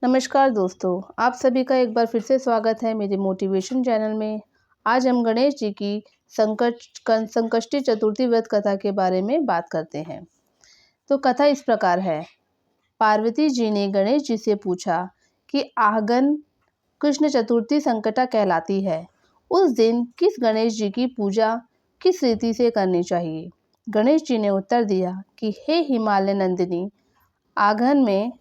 नमस्कार दोस्तों, आप सभी का एक बार फिर से स्वागत है मेरे मोटिवेशन चैनल में। आज हम गणेश जी की संकष्टी चतुर्थी व्रत कथा के बारे में बात करते हैं। तो कथा इस प्रकार है। पार्वती जी ने गणेश जी से पूछा कि आगन कृष्ण चतुर्थी संकटा कहलाती है। उस दिन किस गणेश जी की पूजा किस रीति से करनी चाहिए? गणेश जी ने उत्तर दिया कि हे हिमालय नंदिनी, आगन में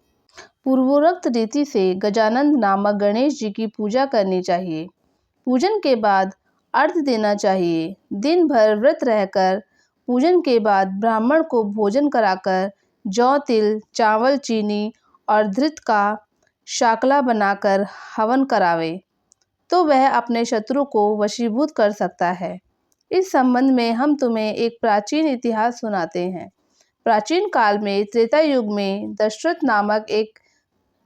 पूर्वोक्त रीति से गजानंद नामक गणेश जी की पूजा करनी चाहिए। पूजन के बाद अर्घ्य देना चाहिए। दिन भर व्रत रहकर पूजन के बाद ब्राह्मण को भोजन कराकर जौ, तिल, चावल, चीनी और घृत का शाकला बनाकर हवन करावे तो वह अपने शत्रु को वशीभूत कर सकता है। इस संबंध में हम तुम्हें एक प्राचीन इतिहास सुनाते हैं। प्राचीन काल में त्रेता युग में दशरथ नामक एक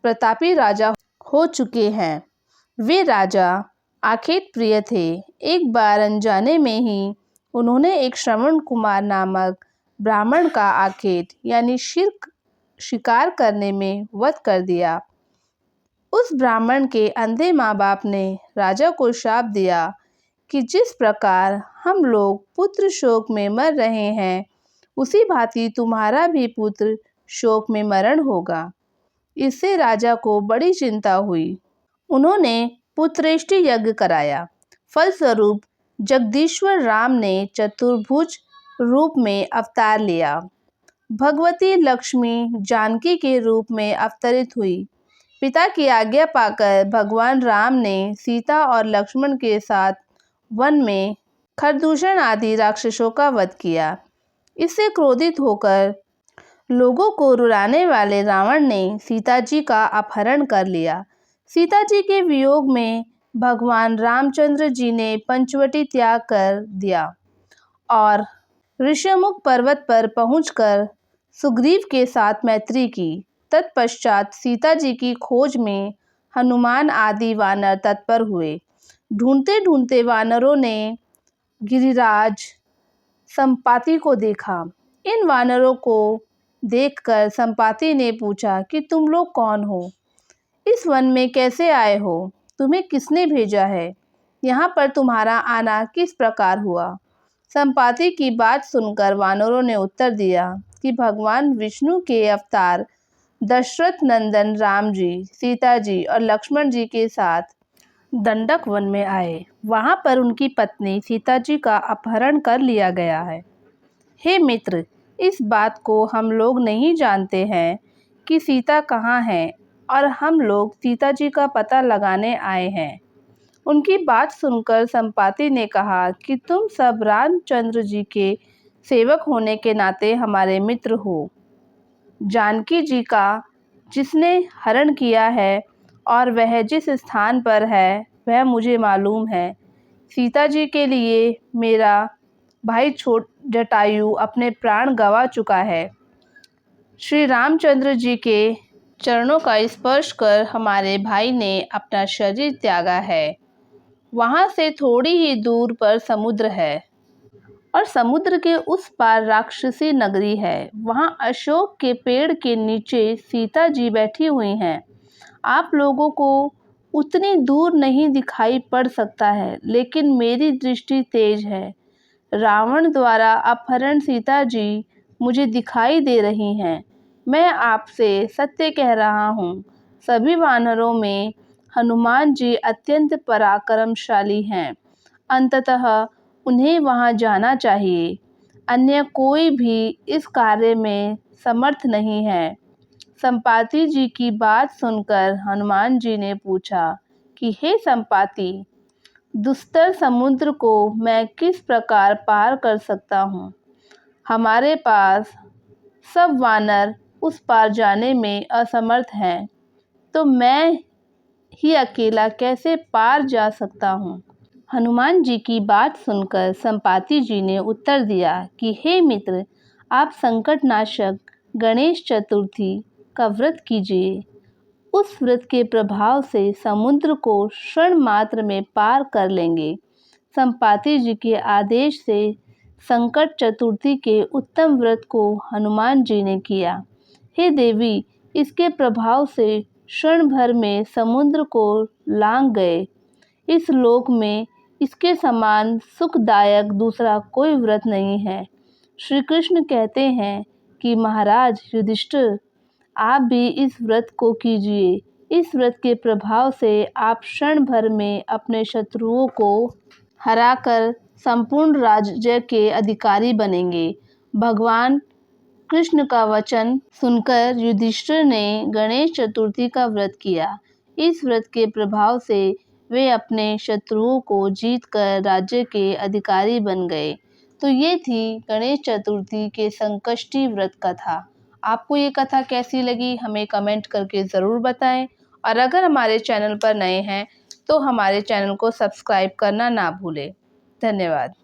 प्रतापी राजा हो चुके हैं। वे राजा आखेट प्रिय थे। एक बार अनजाने में ही उन्होंने एक श्रवण कुमार नामक ब्राह्मण का आखेट यानी शिकार करने में वध कर दिया। उस ब्राह्मण के अंधे माँ बाप ने राजा को शाप दिया कि जिस प्रकार हम लोग पुत्र शोक में मर रहे हैं, उसी भांति तुम्हारा भी पुत्र शोक में मरण होगा। इससे राजा को बड़ी चिंता हुई। उन्होंने पुत्रेष्टि यज्ञ कराया। फलस्वरूप जगदीश्वर राम ने चतुर्भुज रूप में अवतार लिया। भगवती लक्ष्मी जानकी के रूप में अवतरित हुई। पिता की आज्ञा पाकर भगवान राम ने सीता और लक्ष्मण के साथ वन में खरदूषण आदि राक्षसों का वध किया। इससे क्रोधित होकर लोगों को रुलाने वाले रावण ने सीता जी का अपहरण कर लिया। सीता जी के वियोग में भगवान रामचंद्र जी ने पंचवटी त्याग कर दिया और ऋषमुख पर्वत पर पहुंचकर सुग्रीव के साथ मैत्री की। तत्पश्चात सीता जी की खोज में हनुमान आदि वानर तत्पर हुए। ढूंढते ढूंढते वानरों ने गिरिराज संपाति को देखा। इन वानरों को देखकर संपाति ने पूछा कि तुम लोग कौन हो? इस वन में कैसे आए हो? तुम्हें किसने भेजा है? यहाँ पर तुम्हारा आना किस प्रकार हुआ? संपाति की बात सुनकर वानरों ने उत्तर दिया कि भगवान विष्णु के अवतार दशरथ नंदन राम जी, सीता जी और लक्ष्मण जी के साथ दंडक वन में आए। वहाँ पर उनकी पत्नी सीता जी का अपहरण कर लिया गया है। हे मित्र, इस बात को हम लोग नहीं जानते हैं कि सीता कहाँ है और हम लोग सीता जी का पता लगाने आए हैं। उनकी बात सुनकर संपाति ने कहा कि तुम सब रामचंद्र जी के सेवक होने के नाते हमारे मित्र हो। जानकी जी का जिसने हरण किया है और वह जिस स्थान पर है वह मुझे मालूम है। सीता जी के लिए मेरा भाई छोट जटायु अपने प्राण गंवा चुका है। श्री रामचंद्र जी के चरणों का स्पर्श कर हमारे भाई ने अपना शरीर त्यागा है। वहाँ से थोड़ी ही दूर पर समुद्र है और समुद्र के उस पार राक्षसी नगरी है। वहाँ अशोक के पेड़ के नीचे सीता जी बैठी हुई हैं। आप लोगों को उतनी दूर नहीं दिखाई पड़ सकता है, लेकिन मेरी दृष्टि तेज है। रावण द्वारा अपहरण सीता जी मुझे दिखाई दे रही हैं। मैं आपसे सत्य कह रहा हूँ। सभी वानरों में हनुमान जी अत्यंत पराक्रमशाली हैं। अंततः उन्हें वहाँ जाना चाहिए। अन्य कोई भी इस कार्य में समर्थ नहीं है। संपाति जी की बात सुनकर हनुमान जी ने पूछा कि हे संपाति, दुस्तर समुद्र को मैं किस प्रकार पार कर सकता हूँ? हमारे पास सब वानर उस पार जाने में असमर्थ हैं, तो मैं ही अकेला कैसे पार जा सकता हूँ? हनुमान जी की बात सुनकर संपाति जी ने उत्तर दिया कि हे मित्र, आप संकटनाशक गणेश चतुर्थी का व्रत कीजिए। उस व्रत के प्रभाव से समुद्र को क्षण मात्र में पार कर लेंगे। संपाति जी के आदेश से संकट चतुर्थी के उत्तम व्रत को हनुमान जी ने किया। हे देवी, इसके प्रभाव से क्षण भर में समुद्र को लांघ गए। इस लोक में इसके समान सुखदायक दूसरा कोई व्रत नहीं है। श्री कृष्ण कहते हैं कि महाराज युधिष्ठिर, आप भी इस व्रत को कीजिए। इस व्रत के प्रभाव से आप क्षण भर में अपने शत्रुओं को हराकर संपूर्ण राज्य के अधिकारी बनेंगे। भगवान कृष्ण का वचन सुनकर युधिष्ठिर ने गणेश चतुर्थी का व्रत किया। इस व्रत के प्रभाव से वे अपने शत्रुओं को जीतकर राज्य के अधिकारी बन गए। तो ये थी गणेश चतुर्थी के संकष्टी व्रत कथा। आपको ये कथा कैसी लगी हमें कमेंट करके ज़रूर बताएं, और अगर हमारे चैनल पर नए हैं तो हमारे चैनल को सब्सक्राइब करना ना भूलें। धन्यवाद।